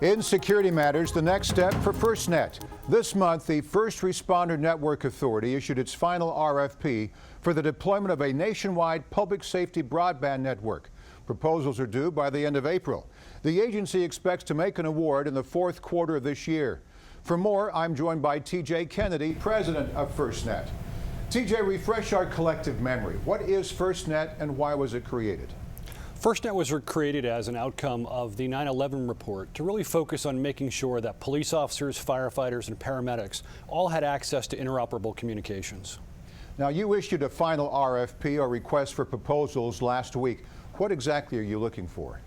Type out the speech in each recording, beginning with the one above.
In security matters, the next step for FirstNet. This month, the First Responder Network Authority issued its final RFP for the deployment of a nationwide public safety broadband network. Proposals are due by the end of April. The agency expects to make an award in the fourth quarter of this year. For more, I'm joined by TJ Kennedy, president of FirstNet. TJ, refresh our collective memory. What is FirstNet and why was it created? FirstNet was created as an outcome of the 9/11 report to really focus on making sure that police officers, firefighters, and paramedics all had access to interoperable communications. Now, you issued a final RFP or request for proposals last week. What exactly are you looking for?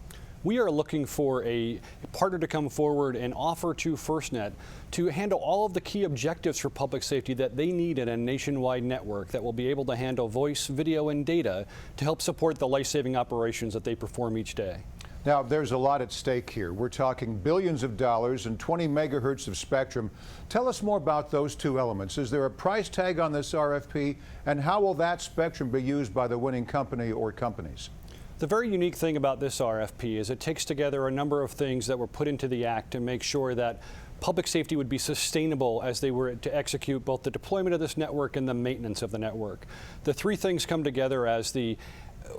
We are looking for a partner to come forward and offer to FirstNet to handle all of the key objectives for public safety that they need in a nationwide network that will be able to handle voice, video, and data to help support the life-saving operations that they perform each day. Now, there's a lot at stake here. We're talking billions of dollars and 20 megahertz of spectrum. Tell us more about those two elements. Is there a price tag on this RFP, and how will that spectrum be used by the winning company or companies? The very unique thing about this RFP is it takes together a number of things that were put into the act to make sure that public safety would be sustainable as they were to execute both the deployment of this network and the maintenance of the network. The three things come together as the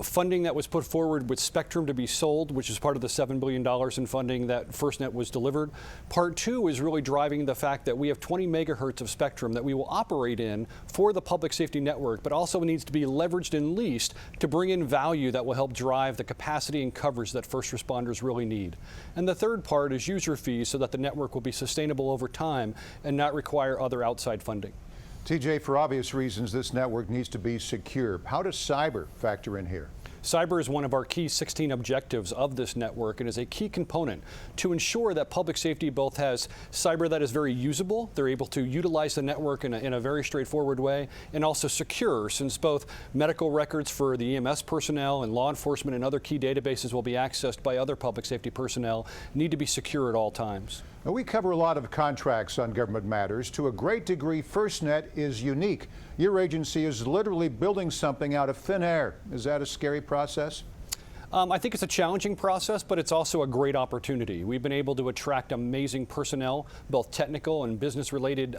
funding that was put forward with spectrum to be sold, which is part of the $7 billion in funding that FirstNet was delivered. Part two is really driving the fact that we have 20 megahertz of spectrum that we will operate in for the public safety network, but also needs to be leveraged and leased to bring in value that will help drive the capacity and coverage that first responders really need. And the third part is user fees so that the network will be sustainable over time and not require other outside funding. TJ, for obvious reasons, this network needs to be secure. How does cyber factor in here? Cyber is one of our key 16 objectives of this network and is a key component to ensure that public safety both has cyber that is very usable, they're able to utilize the network in a very straightforward way, and also secure, since both medical records for the EMS personnel and law enforcement and other key databases will be accessed by other public safety personnel, need to be secure at all times. Now, we cover a lot of contracts on government matters. To a great degree, FirstNet is unique. Your agency is literally building something out of thin air. Is that a scary process? I think it's a challenging process, but it's also a great opportunity. We've been able to attract amazing personnel, both technical and business-related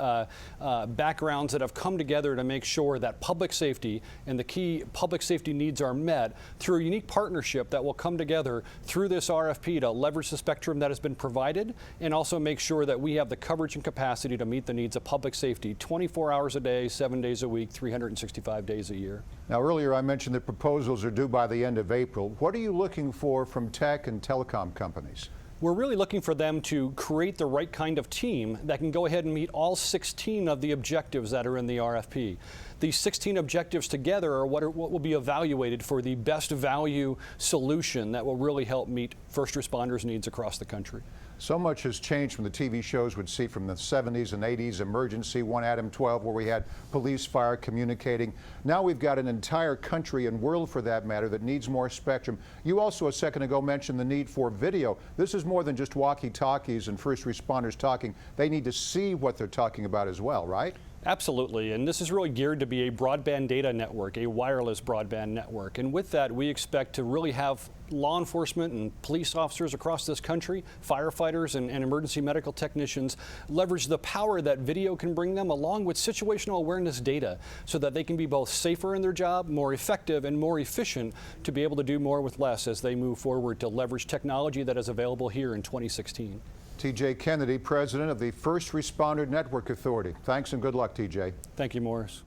backgrounds that have come together to make sure that public safety and the key public safety needs are met through a unique partnership that will come together through this RFP to leverage the spectrum that has been provided and also make sure that we have the coverage and capacity to meet the needs of public safety 24 hours a day, 7 days a week, 365 days a year. Now, earlier I mentioned that proposals are due by the end of April. What are you looking for from tech and telecom companies? We're really looking for them to create the right kind of team that can go ahead and meet all 16 of the objectives that are in the RFP. These 16 objectives together are what will be evaluated for the best value solution that will really help meet first responders' needs across the country. So much has changed from the TV shows we'd see from the 70s and 80s, Emergency, 1 Adam 12, where we had police, fire communicating. Now we've got an entire country and world, for that matter, that needs more spectrum. You also a second ago mentioned the need for video. This is more than just walkie-talkies and first responders talking. They need to see what they're talking about as well, right? Absolutely, and this is really geared to be a broadband data network, a wireless broadband network. And with that, we expect to really have law enforcement and police officers across this country, firefighters and emergency medical technicians, leverage the power that video can bring them along with situational awareness data so that they can be both safer in their job, more effective, and more efficient to be able to do more with less as they move forward to leverage technology that is available here in 2016. TJ Kennedy, president of the First Responder Network Authority. Thanks and good luck, TJ. Thank you, Morris.